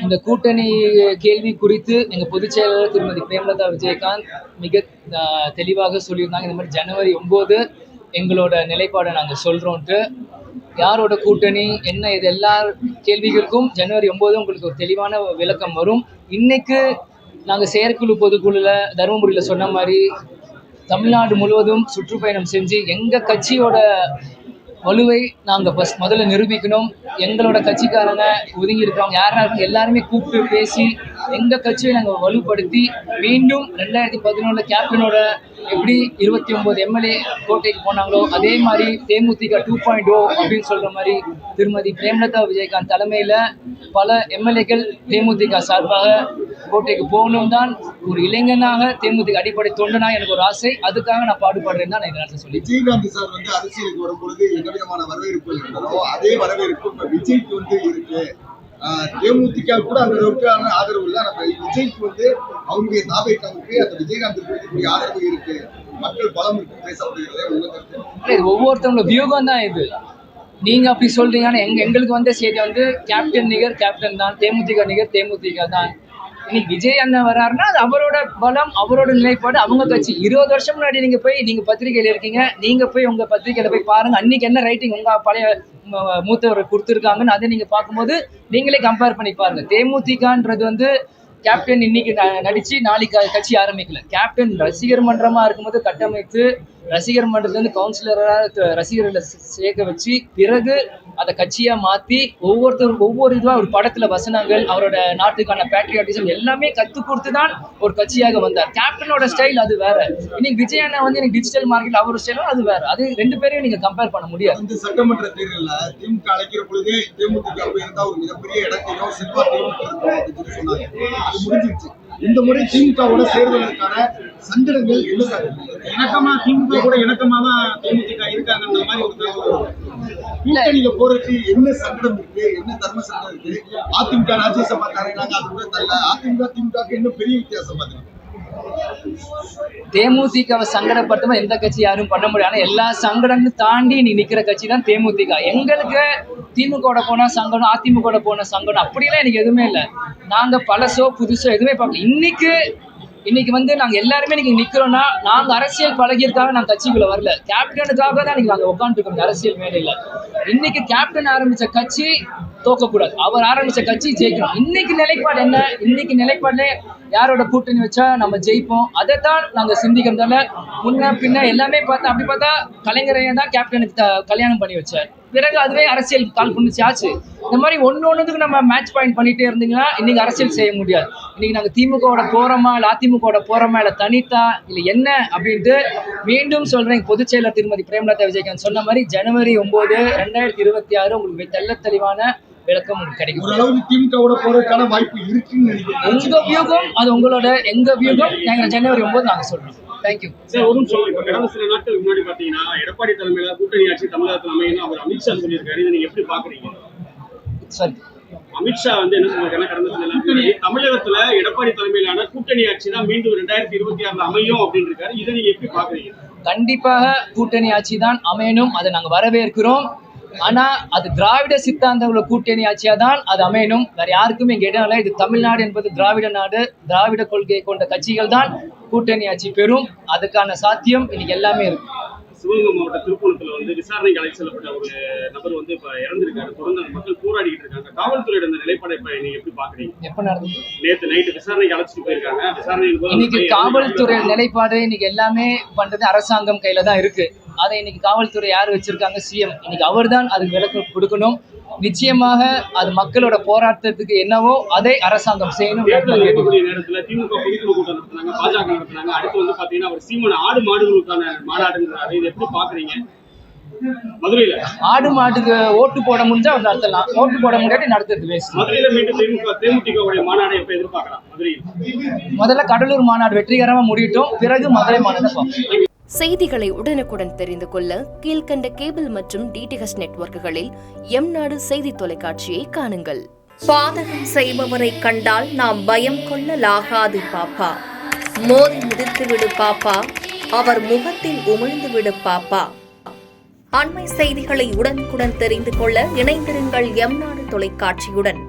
இந்த கூட்டணி கேள்வி குறித்து எங்கள் பொதுச் செயலாளர் திருமதி பிரேமலதா விஜயகாந்த் மிக தெளிவாக சொல்லியிருந்தாங்க. இந்த மாதிரி ஜனவரி 9 எங்களோட நிலைப்பாடை நாங்கள் சொல்கிறோன்ட்டு. யாரோட கூட்டணி என்ன இது எல்லா கேள்விகளுக்கும் ஜனவரி 9 உங்களுக்கு ஒரு தெளிவான விளக்கம் வரும். இன்னைக்கு நாங்கள் செயற்குழு பொதுக்குழுவில் தருமபுரியில் சொன்ன மாதிரி தமிழ்நாடு முழுவதும் சுற்றுப்பயணம் செஞ்சு எங்கள் கட்சியோட வலுவை நாங்கள் முதல்ல நிரூபிக்கணும். எங்களோட கட்சிக்காரங்க ஒதுங்கி இருக்கிறவங்க யாராருக்கு எல்லாருமே கூப்பிட்டு பேசி எங்கள் கட்சியை நாங்கள் வலுப்படுத்தி மீண்டும் 2011 கேப்டனோட எப்படி 29 எம்எல்ஏ கோட்டைக்கு போனாங்களோ அதே மாதிரி தேமுதிக 2.0 அப்படின்னு சொல்கிற மாதிரி திருமதி பிரேமலதா விஜயகாந்த் தலைமையில் பல எம்எல்ஏக்கள் தேமுதிக சார்பாக கோட்டைக்கு போகணும் தான் ஒரு இளைஞனாக தேமுதிக அடிப்படை தொண்டனா எனக்கு ஒரு ஆசை. அதுக்காக நான் பாடுபடுறேன்னு தான் நான் இந்த நேரத்தில் சொல்லி. விஜயகாந்த் சார் அரசியலுக்கு வரும்பொழுது எந்த விதமான வரவேற்பு இருக்கிறதோ அதே வரவேற்பு இப்ப விஜய்க்கு இருக்கு. தேமுதிக கூட அந்த அளவுக்கான ஆதரவு இல்லை. நம்ம விஜய்க்கு அவருடைய தாபைக்காவுக்கு அந்த விஜயகாந்த் ஆதரவு இருக்கு, மக்கள் பலம் இருக்கு பேசப்படுகிறது. ஒவ்வொருத்தவங்களோட வியூகம் தான் இது. நீங்க அப்படி சொல்றீங்கன்னா எங்களுக்கு செய்தி கேப்டன் நிகர் கேப்டன் தான், தேமுதிக நிகர் தேமுதிக தான். இன்னைக்கு விஜய் அண்ணன் வர்றாருன்னா அது அவரோட பலம், அவரோட நிலைப்பாடு, அவங்க கட்சி. 20 வருஷம் முன்னாடி நீங்க பத்திரிகையில இருக்கீங்க, நீங்க போய் உங்க பத்திரிகையில போய் பாருங்க. அன்னைக்கு என்ன ரைட்டிங் உங்க பழைய மூத்தவர் கொடுத்துருக்காங்கன்னு அதை நீங்க பார்க்கும்போது நீங்களே கம்பேர் பண்ணி பாருங்க. தேமுதிகன்றது கேப்டன் இன்னைக்கு நடிச்சு நாளைக்கு கட்சி ஆரம்பிக்கல. கேப்டன் ரசிகர் மன்றமா இருக்கும்போது கட்டமைத்து ரசிகர் மன்றத்துல கவுன்சிலராக ரசிகர்களை சேர்க்க வச்சு பிறகு அதை கட்சியா மாத்தி ஒவ்வொருத்தரும் ஒவ்வொரு இதுவா ஒரு படத்துல வசனங்கள், அவரோட நாட்டுக்கான பேட்ரியாட்டிசம் எல்லாமே கத்து கொடுத்துதான் ஒரு கட்சியாக வந்தார். கேப்டனோட ஸ்டைல் அது வேற. இன்னைக்கு விஜய் அண்ணா எனக்கு டிஜிட்டல் மார்க்கெட் அவரோட ஸ்டைலும் அது வேற. அது ரெண்டு பேரையும் நீங்க கம்பேர் பண்ண முடியாது. இந்த சட்டமன்ற தேர்தலில் திமுக அழைக்கிற பொழுதே தேமுதிக இருந்தா ஒரு மிகப்பெரிய இடத்தையும் செல்வாக்கையும் சொன்னாங்க. அது முடிஞ்சிருச்சு. இந்த முறை திமுகவோட சேர்வதற்கான சங்கடங்கள் என்ன சார்? இணக்கமா திமுக கூட இணக்கமா தான் தேமுதிக இருக்காங்கன்ற மாதிரி ஒரு தகவல். கூட்டணியில போறதுக்கு என்ன சங்கடம் இருக்கு, என்ன தர்ம சங்கடம் இருக்கு? அதிமுக ராஜ்யசபா தரேனாங்க, அது கூட தரல. அதிமுக திமுக என்ன பெரிய வித்தியாசம் பாத்தீங்கன்னா தேமுதிகவை சங்கடப்படுத்தமா எந்த கட்சி யாரும் பண்ண முடியாது. ஆனா எல்லா சங்கடங்களும் தாண்டி நீ நிக்கிற கட்சி தான் தேமுதிக. எங்களுக்கு திமுக போனா சங்கடம், அதிமுக போன சங்கடம் அப்படிலாம் எனக்கு எதுவுமே இல்லை. நாங்க பழசோ புதுசோ எதுவுமே பார்க்கல. இன்னைக்கு நாங்க எல்லாருமே இன்னைக்கு நிக்கிறோம்னா நாங்க அரசியல் பழகியிருக்காக நாங்க கட்சிக்குள்ள வரல. கேப்டனுக்காக தான் இன்னைக்கு நாங்க உட்காந்துருக்கோம் அரசியல் மேடையில. இன்னைக்கு கேப்டன் ஆரம்பிச்ச கட்சி தோக்கக்கூடாது, அவர் ஆரம்பிச்ச கட்சி ஜெயிக்கணும். இன்னைக்கு நிலைப்பாடு என்ன? இன்னைக்கு நிலைப்பாடுல யாரோட கூட்டணி வச்சா நம்ம ஜெயிப்போம் அதைத்தான் நாங்க சிந்திக்கிறதால முன்ன பின்ன எல்லாமே அப்படி பார்த்தா கலைஞரையே தான் கேப்டனுக்கு கல்யாணம் பண்ணி வச்சார். பிறகு அதுவே அரசியல் கால் பண்ணிச்சு ஆச்சு. இந்த மாதிரி ஒன்னொன்னுக்கு நம்ம மேட்ச் பாயிண்ட் பண்ணிட்டே இருந்தீங்கன்னா இன்னைக்கு அரசியல் செய்ய முடியாது. இன்னைக்கு நாங்க திமுகவோட போறோமா இல்லை அதிமுகவோட போறோமா இல்லை தனித்தா இல்லை என்ன அப்படின்ட்டு மீண்டும் சொல்றேன். பொதுச் செயலர் திருமதி பிரேமலதா விஜயகாந்த் சொன்ன மாதிரி ஜனவரி 9, 2026 உங்களுக்கு தெள்ள தெளிவான விளக்கம் கிடைக்கும். திமுகவோட போறதுக்கான வாய்ப்பு இருக்குன்னு நினைக்கிறேன். உங்க வியூகம் அது உங்களோட, எங்க வியூகம் நாங்க ஜனவரி 9 நாங்க சொல்றோம். Thank you sir. ஒரு நிமிஷம். இப்ப கடந்த சில நாட்களுக்கு முன்னாடி பாத்தீங்கன்னா எடப்பாடி தலைமையில கூட்டணி ஆட்சி தமிழகத்தில் அமையணும் அவர் அமித்ஷா சொல்லியிருக்காரு. இதை நீங்க எப்படி பாக்குறீங்க? சரி, அமித்ஷா என்ன சொல்லிருக்காங்க, கடந்த சில நாட்கள் தமிழகத்துல எடப்பாடி தலைமையிலான கூட்டணி ஆட்சி தான் மீண்டும் 2026 அமையும் அப்படின்னு இருக்காரு. இதை நீங்க எப்படி பாக்குறீங்க? கண்டிப்பாக கூட்டணி ஆட்சி தான் அமையணும், அதை நாங்க வரவேற்கிறோம். ஆனா அது திராவிட சித்தாந்தங்கள கூட்டணி ஆட்சியா தான் அது அமையணும். வேற யாருக்குமே இங்க இடம் இல்லை. இது தமிழ்நாடு என்பது திராவிட நாடு, திராவிட கொள்கையை கொண்ட கட்சிகள் தான் கூட்டணி ஆட்சி பெறும். அதுக்கான சாத்தியம் இன்னைக்கு எல்லாமே இருக்கு. சிவகங்கை மாவட்ட திருப்பூணத்துல விசாரணைக்கு அழைத்து செல்லப்பட்ட ஒரு நபர் இப்ப இறந்திருக்காரு. தொடர்ந்து அந்த மக்கள் போராடிட்டு இருக்காங்க. காவல்துறையோட இந்த நிலைப்பாடை இப்ப நீங்க எப்படி பாக்குறீங்க? எப்ப நடந்தது? நேற்று நைட்டு விசாரணைக்கு அழைச்சிட்டு போயிருக்காங்க. இன்னைக்கு காவல்துறை நிலைப்பாடு இன்னைக்கு எல்லாமே பண்றது அரசாங்கம் கையில தான் இருக்கு. அதை இன்னைக்கு காவல்துறை யார் வச்சிருக்காங்க? சிஎம். இன்னைக்கு அவர் தான் அதுக்கு விளக்கம் கொடுக்கணும். நிச்சயமாக அது மக்களோட போராட்டத்துக்கு என்னவோ அதை அரசாங்கம் செய்யணும். நேரத்துல திமுக பொதுக்குழு கூட்டம் நடத்தினாங்க, பாஜக நடத்தினாங்க. அடுத்து பாத்தீங்கன்னா அவர் சீமான ஆடு மாடுகளுக்கான மாநாடுங்கிறாரு. இதை எப்படி பாக்குறீங்க? மதுரையில ஆடு மாட்டுக்கு ஓட்டு போட முடிஞ்சா அவர் நடத்தலாம், ஓட்டு போட முடியாட்டி நடத்துறது வேஸ்ட். மதுரையில மீண்டும் தேமுதிக மாநாடு எப்ப எதிர்பார்க்கலாம்? மதுரையில் முதல்ல கடலூர் மாநாடு வெற்றிகரமா முடியட்டும், பிறகு மதுரை மாநாடு பார்ப்போம். செய்திகளை உடனுக்குடன் தெரிந்து கொள்ள கீழ்கண்ட கேபிள் மற்றும் டிடிஹெச் நெட்வொர்க்குகளில் எம்நாடு செய்தி தொலைக்காட்சியை காணுங்கள். பாதகம் செய்பவரை கண்டால் நாம் பயம் கொள்ளலாகாது பாப்பா. மோதி மிதித்து விடு பாப்பா, அவர் முகத்தில் உமிழ்ந்து விடு பாப்பா. அண்மை செய்திகளை உடனுக்குடன் தெரிந்து கொள்ள இணைந்திருங்கள் எம்நாடு தொலைக்காட்சியுடன்.